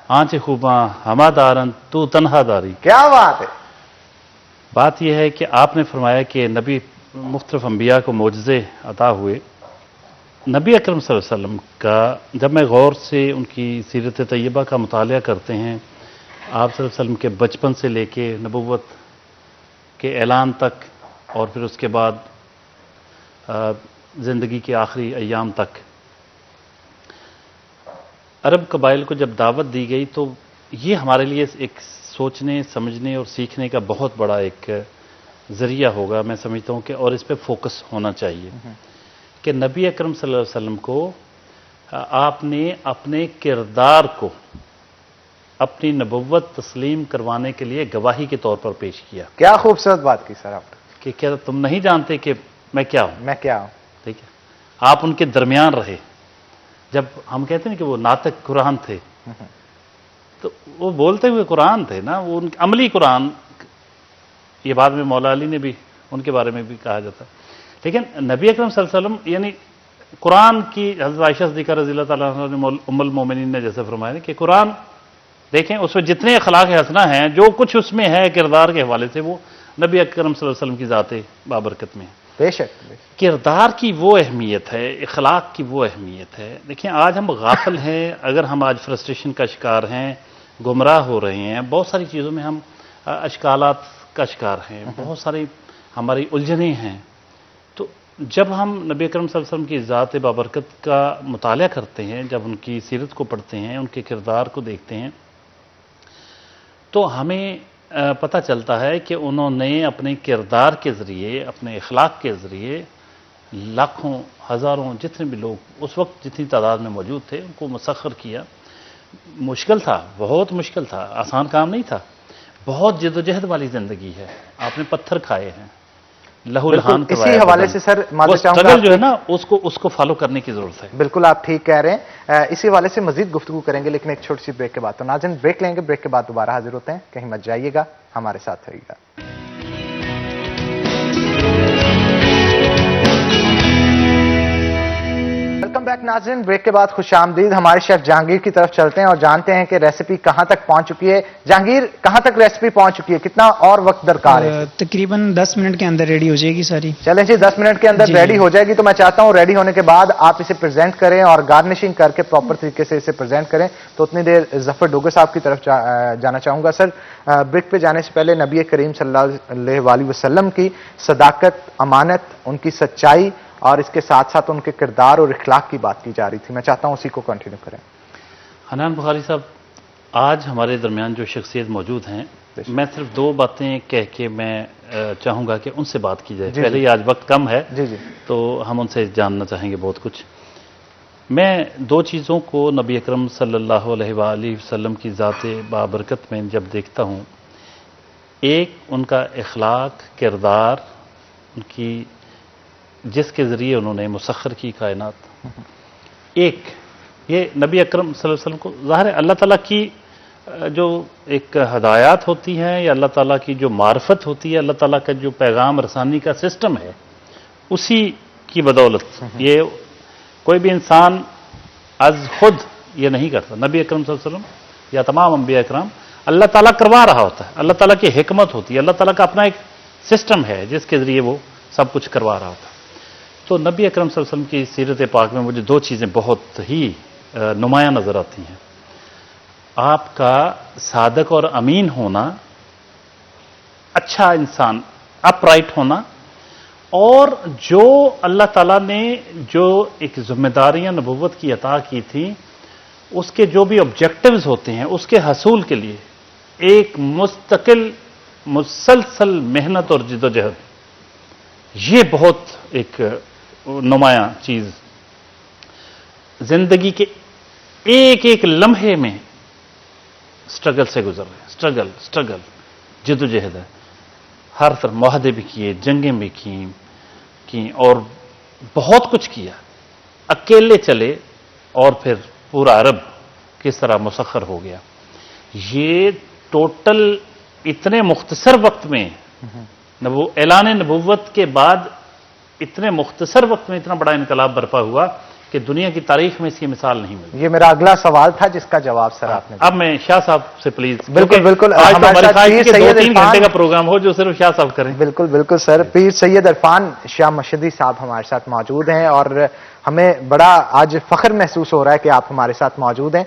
آنچ خوباں ہما دارن تو تنہا داری. کیا بات ہے! بات یہ ہے کہ آپ نے فرمایا کہ نبی مختلف انبیاء کو معجزے عطا ہوئے. نبی اکرم صلی اللہ علیہ وسلم کا جب میں غور سے ان کی سیرت طیبہ کا مطالعہ کرتے ہیں، آپ صلی اللہ علیہ وسلم کے بچپن سے لے کے نبوت کے اعلان تک، اور پھر اس کے بعد زندگی کے آخری ایام تک، عرب قبائل کو جب دعوت دی گئی تو یہ ہمارے لیے ایک سوچنے، سمجھنے اور سیکھنے کا بہت بڑا ایک ذریعہ ہوگا. میں سمجھتا ہوں کہ اور اس پہ فوکس ہونا چاہیے کہ نبی اکرم صلی اللہ علیہ وسلم کو آپ نے اپنے کردار کو اپنی نبوت تسلیم کروانے کے لیے گواہی کے طور پر پیش کیا. کیا خوبصورت بات کی سر آپ نے کہ کیا تم نہیں جانتے کہ میں کیا ہوں؟ میں کیا ہوں. ٹھیک ہے، آپ ان کے درمیان رہے. جب ہم کہتے ہیں کہ وہ ناطق قرآن تھے تو وہ بولتے ہوئے قرآن تھے نا، وہ عملی قرآن. یہ بعد میں مولا علی نے بھی ان کے بارے میں بھی کہا جاتا. لیکن نبی اکرم صلی اللہ علیہ وسلم یعنی قرآن کی، حضرت عائشہ صدیقہ رضی اللہ تعالیٰ عنہ نے ام المومنین نے جیسے فرمایا کہ قرآن دیکھیں اس میں جتنے اخلاق حسنہ ہیں، جو کچھ اس میں ہے کردار کے حوالے سے، وہ نبی اکرم صلی اللہ علیہ وسلم کی ذات بابرکت میں ہے. بے شک. کردار کی وہ اہمیت ہے، اخلاق کی وہ اہمیت ہے. دیکھیں آج ہم غافل ہیں، اگر ہم آج فرسٹریشن کا شکار ہیں، گمراہ ہو رہے ہیں، بہت ساری چیزوں میں ہم اشکالات کا شکار ہیں، بہت ساری ہماری الجھنیں ہیں. تو جب ہم نبی اکرم صلی اللہ علیہ وسلم کی ذات بابرکت کا مطالعہ کرتے ہیں، جب ان کی سیرت کو پڑھتے ہیں، ان کے کردار کو دیکھتے ہیں، تو ہمیں پتہ چلتا ہے کہ انہوں نے اپنے کردار کے ذریعے، اپنے اخلاق کے ذریعے لاکھوں، ہزاروں، جتنے بھی لوگ اس وقت جتنی تعداد میں موجود تھے ان کو مسخر کیا. مشکل تھا، بہت مشکل تھا، آسان کام نہیں تھا. بہت جد و جہد والی زندگی ہے. آپ نے پتھر کھائے ہیں، لہو لہان کروایا. اسی حوالے سے سر معذرت چاہوں گا، جو ہے نا اس کو فالو کرنے کی ضرورت ہے. بالکل آپ ٹھیک کہہ رہے ہیں. اسی حوالے سے مزید گفتگو کریں گے، لیکن ایک چھوٹی سی بریک کے بعد. تو ناظرین بریک لیں گے، بریک کے بعد دوبارہ حاضر ہوتے ہیں. کہیں مت جائیے گا، ہمارے ساتھ رہیے گا. ویلکم بیک ناظرین. بریک کے بعد خوش آمدید. ہمارے شیف جہانگیر کی طرف چلتے ہیں اور جانتے ہیں کہ ریسیپی کہاں تک پہنچ چکی ہے. جہانگیر کہاں تک ریسیپی پہنچ چکی ہے؟ کتنا اور وقت درکار ہے؟ تقریباً 10 منٹ کے اندر ریڈی ہو جائے گی ساری. چلیں جی 10 منٹ کے اندر ریڈی ہو جائے گی. تو میں چاہتا ہوں ریڈی ہونے کے بعد آپ اسے پریزنٹ کریں اور گارنشنگ کر کے پراپر طریقے سے اسے پریزنٹ کریں. تو اتنی دیر ظفر ڈوگر صاحب کی طرف جانا چاہوں گا. سر بریک پہ جانے سے پہلے نبی کریم صلی اللہ علیہ وآلہ وسلم کی صداقت، امانت، ان کی سچائی اور اس کے ساتھ ساتھ ان کے کردار اور اخلاق کی بات کی جا رہی تھی. میں چاہتا ہوں اسی کو کنٹینیو کریں. حنان بخاری صاحب، آج ہمارے درمیان جو شخصیت موجود ہیں، میں صرف دو باتیں کہہ کے میں چاہوں گا کہ ان سے بات کی جائے. پہلے ہی آج وقت کم ہے تو ہم ان سے جاننا چاہیں گے بہت کچھ. میں دو چیزوں کو نبی اکرم صلی اللہ علیہ وآلہ وسلم کی ذات بابرکت میں جب دیکھتا ہوں، ایک ان کا اخلاق، کردار، ان کی جس کے ذریعے انہوں نے مسخر کی کائنات. ایک یہ نبی اکرم صلی اللہ علیہ وسلم کو ظاہر ہے اللہ تعالیٰ کی جو ایک ہدایات ہوتی ہیں یا اللہ تعالیٰ کی جو معرفت ہوتی ہے، اللہ تعالیٰ کا جو پیغام رسانی کا سسٹم ہے، اسی کی بدولت یہ کوئی بھی انسان از خود یہ نہیں کرتا. نبی اکرم صلی اللہ علیہ وسلم یا تمام انبیاء اکرام اللہ تعالیٰ کروا رہا ہوتا ہے، اللہ تعالیٰ کی حکمت ہوتی ہے، اللہ تعالیٰ کا اپنا ایک سسٹم ہے جس کے ذریعے وہ سب کچھ کروا رہا ہوتا ہے. تو نبی اکرم صلی اللہ علیہ وسلم کی سیرت پاک میں مجھے دو چیزیں بہت ہی نمایاں نظر آتی ہیں. آپ کا صادق اور امین ہونا، اچھا انسان، اپ رائٹ ہونا، اور جو اللہ تعالیٰ نے جو ایک ذمہ داریاں نبوت کی عطا کی تھیں، اس کے جو بھی آبجیکٹیوز ہوتے ہیں اس کے حصول کے لیے ایک مستقل مسلسل محنت اور جد و جہد، یہ بہت ایک نمایاں چیز. زندگی کے ایک ایک لمحے میں سٹرگل سے گزر رہے ہیں، سٹرگل جد و جہد ہے. ہر طرف معاہدے بھی کیے، جنگیں بھی کی اور بہت کچھ کیا. اکیلے چلے اور پھر پورا عرب کس طرح مسخر ہو گیا. یہ ٹوٹل اتنے مختصر وقت میں اعلان نبوت کے بعد اتنے مختصر وقت میں اتنا بڑا انقلاب برپا ہوا کہ دنیا کی تاریخ میں اس کی مثال نہیں ملی. یہ میرا اگلا سوال تھا جس کا جواب سر آپ نے اب میں شاہ صاحب سے پلیز، بالکل آج تو ہمارے ہمارے ساتھ خواہش پیر کہ سید 2-3 عرفان، گھنٹے کا پروگرام ہو جو صرف شاہ صاحب کریں. بالکل سر. پیر سید عرفان شاہ مشہدی صاحب ہمارے ساتھ موجود ہیں اور ہمیں بڑا آج فخر محسوس ہو رہا ہے کہ آپ ہمارے ساتھ موجود ہیں.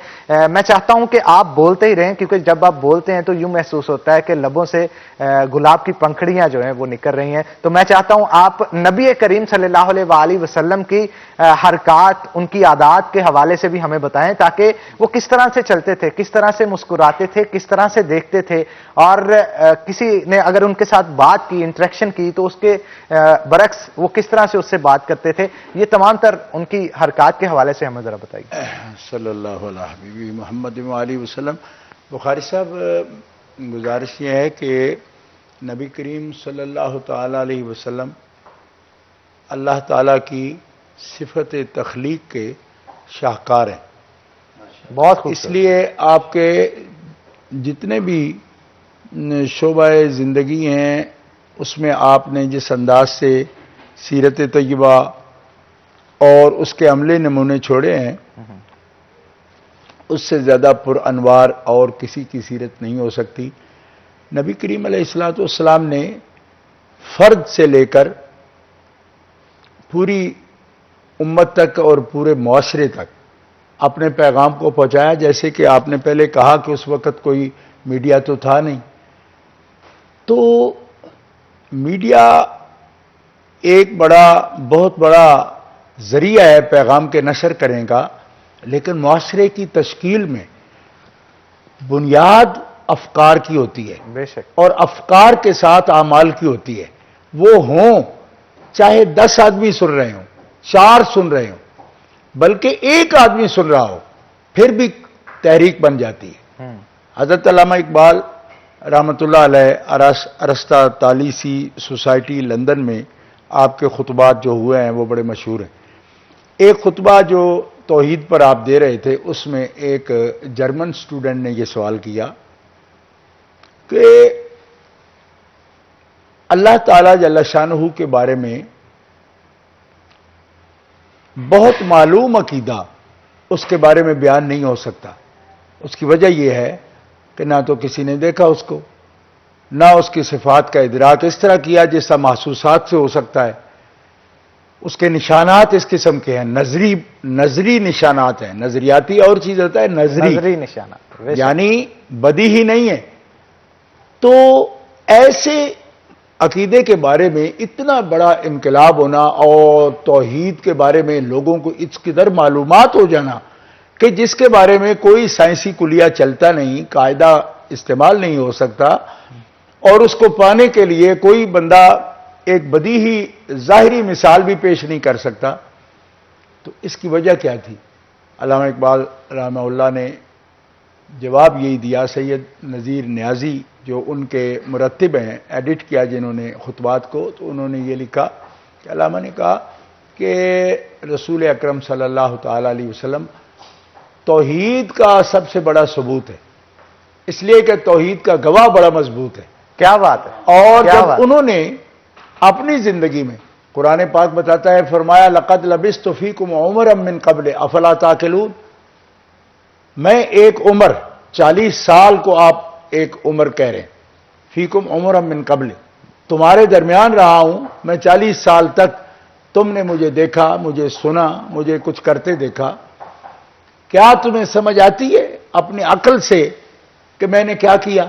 میں چاہتا ہوں کہ آپ بولتے ہی رہیں، کیونکہ جب آپ بولتے ہیں تو یوں محسوس ہوتا ہے کہ لبوں سے گلاب کی پنکھڑیاں جو ہیں وہ نکل رہی ہیں. تو میں چاہتا ہوں آپ نبی کریم صلی اللہ علیہ وآلہ وسلم کی حرکات، ان کی عادات کے حوالے سے بھی ہمیں بتائیں، تاکہ وہ کس طرح سے چلتے تھے، کس طرح سے مسکراتے تھے، کس طرح سے دیکھتے تھے، اور کسی نے اگر ان کے ساتھ بات کی، انٹریکشن کی، تو اس کے برعکس وہ کس طرح سے اس سے بات کرتے تھے. یہ تمام تر ان کی حرکات کے حوالے سے ہمیں ذرا بتائیے. صلی اللہ علیہ حبیبی محمد علیہ وسلم. بخاری صاحب، گزارش یہ ہے کہ نبی کریم صلی اللہ تعالی علیہ وسلم اللہ تعالیٰ کی صفت تخلیق کے شاہکار ہیں. بہت خوب. اس لیے آپ کے جتنے بھی شعبہ زندگی ہیں اس میں آپ نے جس انداز سے سیرت طیبہ اور اس کے عملی نمونے چھوڑے ہیں، اس سے زیادہ پر انوار اور کسی کی سیرت نہیں ہو سکتی. نبی کریم علیہ الصلوۃ والسلام نے فرد سے لے کر پوری امت تک اور پورے معاشرے تک اپنے پیغام کو پہنچایا. جیسے کہ آپ نے پہلے کہا کہ اس وقت کوئی میڈیا تو تھا نہیں، تو میڈیا ایک بہت بڑا ذریعہ ہے پیغام کے نشر کرنے کا، لیکن معاشرے کی تشکیل میں بنیاد افکار کی ہوتی ہے، بے شک، اور افکار کے ساتھ اعمال کی ہوتی ہے. وہ ہوں چاہے 10 آدمی سن رہے ہوں، 4 سن رہے ہوں، بلکہ ایک آدمی سن رہا ہو، پھر بھی تحریک بن جاتی ہے. حضرت علامہ اقبال رحمۃ اللہ علیہ ارسطا تالیسی سوسائٹی لندن میں آپ کے خطبات جو ہوئے ہیں وہ بڑے مشہور ہیں. ایک خطبہ جو توحید پر آپ دے رہے تھے، اس میں ایک جرمن سٹوڈنٹ نے یہ سوال کیا کہ اللہ تعالیٰ جل شانہ کے بارے میں بہت معلوم عقیدہ اس کے بارے میں بیان نہیں ہو سکتا. اس کی وجہ یہ ہے کہ نہ تو کسی نے دیکھا اس کو، نہ اس کی صفات کا ادراک اس طرح کیا جیسا محسوسات سے ہو سکتا ہے. اس کے نشانات اس قسم کے ہیں، نظری نشانات ہیں. نظریاتی اور چیز ہوتا ہے نظری نشانات، یعنی بدی ہی نہیں ہے. تو ایسے عقیدے کے بارے میں اتنا بڑا انقلاب ہونا اور توحید کے بارے میں لوگوں کو اس قدر معلومات ہو جانا کہ جس کے بارے میں کوئی سائنسی کلیہ چلتا نہیں، قاعدہ استعمال نہیں ہو سکتا، اور اس کو پانے کے لیے کوئی بندہ ایک بدیہی ظاہری مثال بھی پیش نہیں کر سکتا، تو اس کی وجہ کیا تھی؟ علامہ اقبال رحمہ اللہ نے جواب یہی دیا. سید نذیر نیازی جو ان کے مرتب ہیں، ایڈٹ کیا جنہوں نے خطبات کو، تو انہوں نے یہ لکھا کہ علامہ نے کہا کہ رسول اکرم صلی اللہ تعالی علیہ وسلم توحید کا سب سے بڑا ثبوت ہے، اس لیے کہ توحید کا گواہ بڑا مضبوط ہے. کیا بات ہے. اور کیا جب بات. انہوں نے اپنی زندگی میں، قرآن پاک بتاتا ہے، فرمایا لقد لبثت فیکم عمرا من قبل افلا تعقلون، میں ایک عمر 40 سال کو آپ ایک عمر کہہ رہے ہیں، فیکم عمرا من قبل، تمہارے درمیان رہا ہوں میں 40 سال تک، تم نے مجھے دیکھا، مجھے سنا، مجھے کچھ کرتے دیکھا، کیا تمہیں سمجھ آتی ہے اپنی عقل سے کہ میں نے کیا کیا،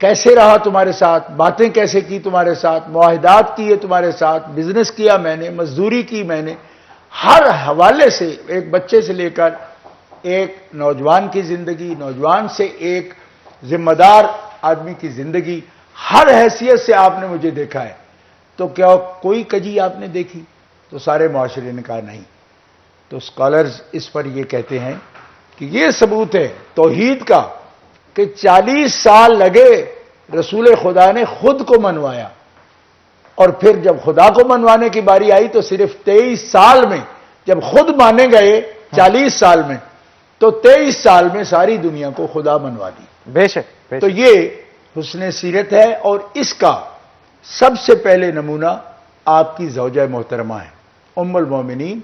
کیسے رہا تمہارے ساتھ، باتیں کیسے کی تمہارے ساتھ، معاہدات کیے تمہارے ساتھ، بزنس کیا میں نے، مزدوری کی میں نے، ہر حوالے سے، ایک بچے سے لے کر ایک نوجوان کی زندگی، نوجوان سے ایک ذمہ دار آدمی کی زندگی، ہر حیثیت سے آپ نے مجھے دیکھا ہے، تو کیا کوئی کجی آپ نے دیکھی؟ تو سارے معاشرے نے کہا نہیں. تو اسکالرز اس پر یہ کہتے ہیں کہ یہ ثبوت ہے توحید کا کہ 40 سال لگے، رسول خدا نے خود کو منوایا، اور پھر جب خدا کو منوانے کی باری آئی تو صرف 23 سال میں، جب خود مانے گئے 40 سال میں، تو 23 سال میں ساری دنیا کو خدا منوا دی. بے شک. تو یہ حسن سیرت ہے، اور اس کا سب سے پہلے نمونہ آپ کی زوجہ محترمہ ہے، ام المومنین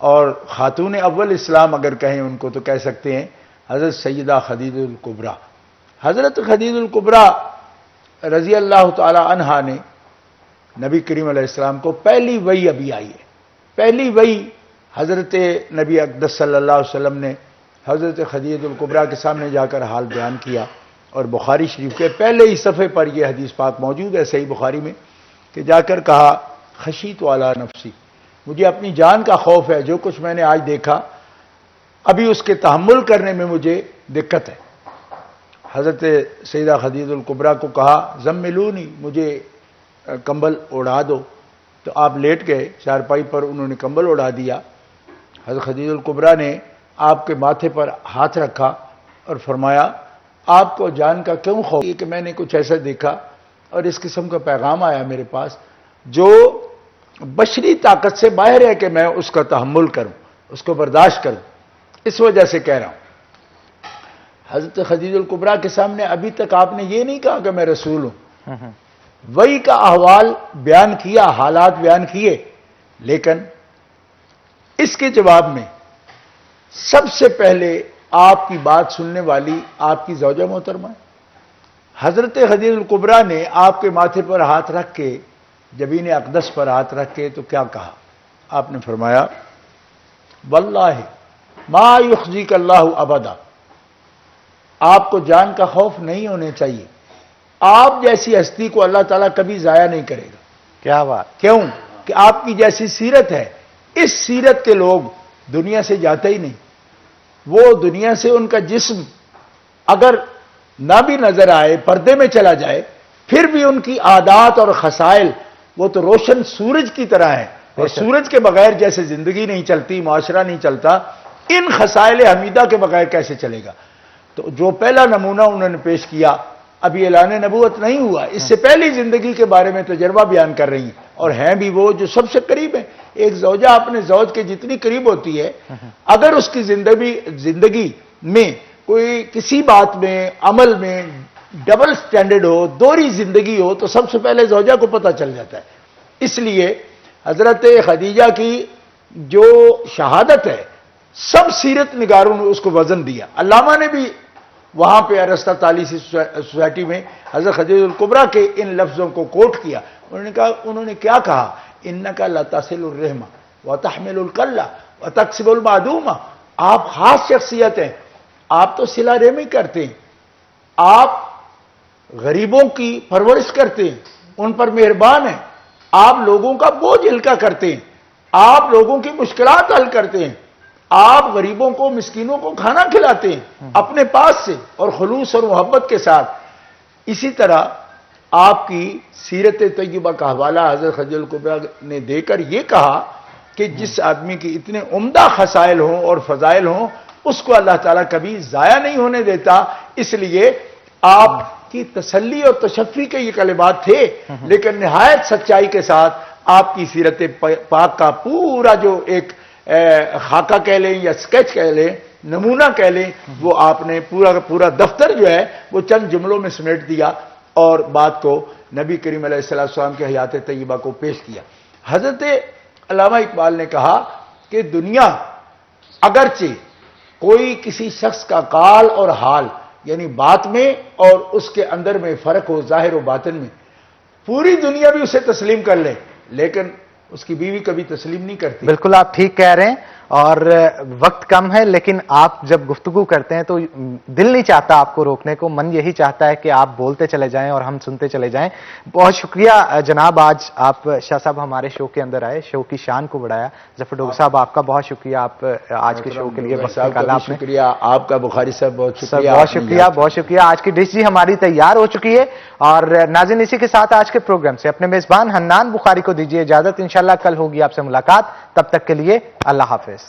اور خاتون اول اسلام اگر کہیں ان کو تو کہہ سکتے ہیں حضرت سیدہ خدیجہ الکبریٰ. حضرت خدیجہ الکبریٰ رضی اللہ تعالی عنہا نے نبی کریم علیہ السلام کو پہلی وحی ابھی آئی ہے، پہلی وحی حضرت نبی اقدس صلی اللہ علیہ وسلم نے حضرت خدیجہ الکبریٰ کے سامنے جا کر حال بیان کیا، اور بخاری شریف کے پہلے ہی صفحے پر یہ حدیث پاک موجود ہے صحیح بخاری میں، کہ جا کر کہا خشیت علی نفسی، مجھے اپنی جان کا خوف ہے، جو کچھ میں نے آج دیکھا ابھی اس کے تحمل کرنے میں مجھے دقت ہے. حضرت سیدہ خدیجہ الکبریٰ کو کہا زملونی، مجھے کمبل اڑا دو، تو آپ لیٹ گئے چارپائی پر، انہوں نے کمبل اڑا دیا. حضرت خدیجہ الکبریٰ نے آپ کے ماتھے پر ہاتھ رکھا اور فرمایا آپ کو جان کا کیوں خوف ہے؟ کہ میں نے کچھ ایسا دیکھا اور اس قسم کا پیغام آیا میرے پاس جو بشری طاقت سے باہر ہے کہ میں اس کا تحمل کروں، اس کو برداشت کروں، اس وجہ سے کہہ رہا ہوں. حضرت خدیجہ الکبریٰ کے سامنے ابھی تک آپ نے یہ نہیں کہا کہ میں رسول ہوں، وہی کا احوال بیان کیا، حالات بیان کیے، لیکن اس کے جواب میں سب سے پہلے آپ کی بات سننے والی آپ کی زوجہ محترمہ ہے. حضرت خدیجہ الکبریٰ نے آپ کے ماتھے پر ہاتھ رکھ کے، جبین اقدس پر ہاتھ رکھ کے تو کیا کہا؟ آپ نے فرمایا واللہ ما یخزیک اللہ ابدا، آپ کو جان کا خوف نہیں ہونے چاہیے، آپ جیسی ہستی کو اللہ تعالیٰ کبھی ضائع نہیں کرے گا. کیا بات. کیوں کہ آپ کی جیسی سیرت ہے، اس سیرت کے لوگ دنیا سے جاتے ہی نہیں. وہ دنیا سے ان کا جسم اگر نہ بھی نظر آئے، پردے میں چلا جائے، پھر بھی ان کی عادات اور خصائل وہ تو روشن سورج کی طرح ہیں، اور سورج کے بغیر جیسے زندگی نہیں چلتی، معاشرہ نہیں چلتا، ان خصائل حمیدہ کے بغیر کیسے چلے گا؟ تو جو پہلا نمونہ انہوں نے پیش کیا، ابھی اعلان نبوت نہیں ہوا، اس سے پہلی زندگی کے بارے میں تجربہ بیان کر رہی ہیں، اور ہیں بھی وہ جو سب سے قریب ہیں. ایک زوجہ اپنے زوج کے جتنی قریب ہوتی ہے، اگر اس کی زندگی میں کوئی کسی بات میں، عمل میں ڈبل سٹینڈرڈ ہو، دوہری زندگی ہو، تو سب سے پہلے زوجہ کو پتہ چل جاتا ہے. اس لیے حضرت خدیجہ کی جو شہادت ہے، سب سیرت نگاروں نے اس کو وزن دیا. علامہ نے بھی وہاں پہ ارسطہ تالیسی سوسائٹی میں حضرت خدیجہ الکبریٰ کے ان لفظوں کو کوٹ کیا. انہوں نے کیا کہا؟ انکا لتصل الرحم وتحمل الکلہ وتکسب المعدوم. آپ خاص شخصیت ہیں، آپ تو صلہ رحمی کرتے ہیں، آپ غریبوں کی پرورش کرتے ہیں، ان پر مہربان ہیں، آپ لوگوں کا بوجھ ہلکا کرتے ہیں، آپ لوگوں کی مشکلات حل کرتے ہیں، آپ غریبوں کو مسکینوں کو کھانا کھلاتے ہیں اپنے پاس سے اور خلوص اور محبت کے ساتھ. اسی طرح آپ کی سیرت طیبہ کا حوالہ حضرت خدیجہ الکبریٰ نے دے کر یہ کہا کہ جس آدمی کے اتنے عمدہ خصائل ہوں اور فضائل ہوں اس کو اللہ تعالیٰ کبھی ضائع نہیں ہونے دیتا. اس لیے آپ کی تسلی اور تشفی کے یہ کلمات تھے، لیکن نہایت سچائی کے ساتھ آپ کی سیرت پاک کا پورا جو ایک خاکہ کہہ لیں یا سکیچ کہہ لیں، نمونہ کہہ لیں، وہ آپ نے پورا دفتر جو ہے وہ چند جملوں میں سمیٹ دیا اور بات کو نبی کریم علیہ السلام کے حیات طیبہ کو پیش کیا. حضرت علامہ اقبال نے کہا کہ دنیا اگرچہ کوئی کسی شخص کا قال اور حال یعنی بات میں اور اس کے اندر میں فرق ہو، ظاہر و باطن میں، پوری دنیا بھی اسے تسلیم کر لے لیکن اس کی بیوی کبھی تسلیم نہیں کرتی. بالکل آپ ٹھیک کہہ رہے ہیں، اور وقت کم ہے لیکن آپ جب گفتگو کرتے ہیں تو دل نہیں چاہتا آپ کو روکنے کو، من یہی چاہتا ہے کہ آپ بولتے چلے جائیں اور ہم سنتے چلے جائیں. بہت شکریہ جناب، آج آپ شاہ صاحب ہمارے شو کے اندر آئے، شو کی شان کو بڑھایا. ظفر ڈوگر صاحب آپ کا بہت شکریہ، آپ آج کے شو کے لیے وقت نکالا آپ نے. شکریہ آپ کا، بخاری صاحب بہت شکریہ. بہت شکریہ، بہت شکریہ. آج کی ڈش جی ہماری تیار ہو چکی ہے. اور ناظرین اسی کے ساتھ آج کے پروگرام سے اپنے میزبان حنان بخاری کو دیجیے اجازت. انشاءاللہ کل ہوگی آپ سے ملاقات، تب تک کے لیے اللہ حافظ.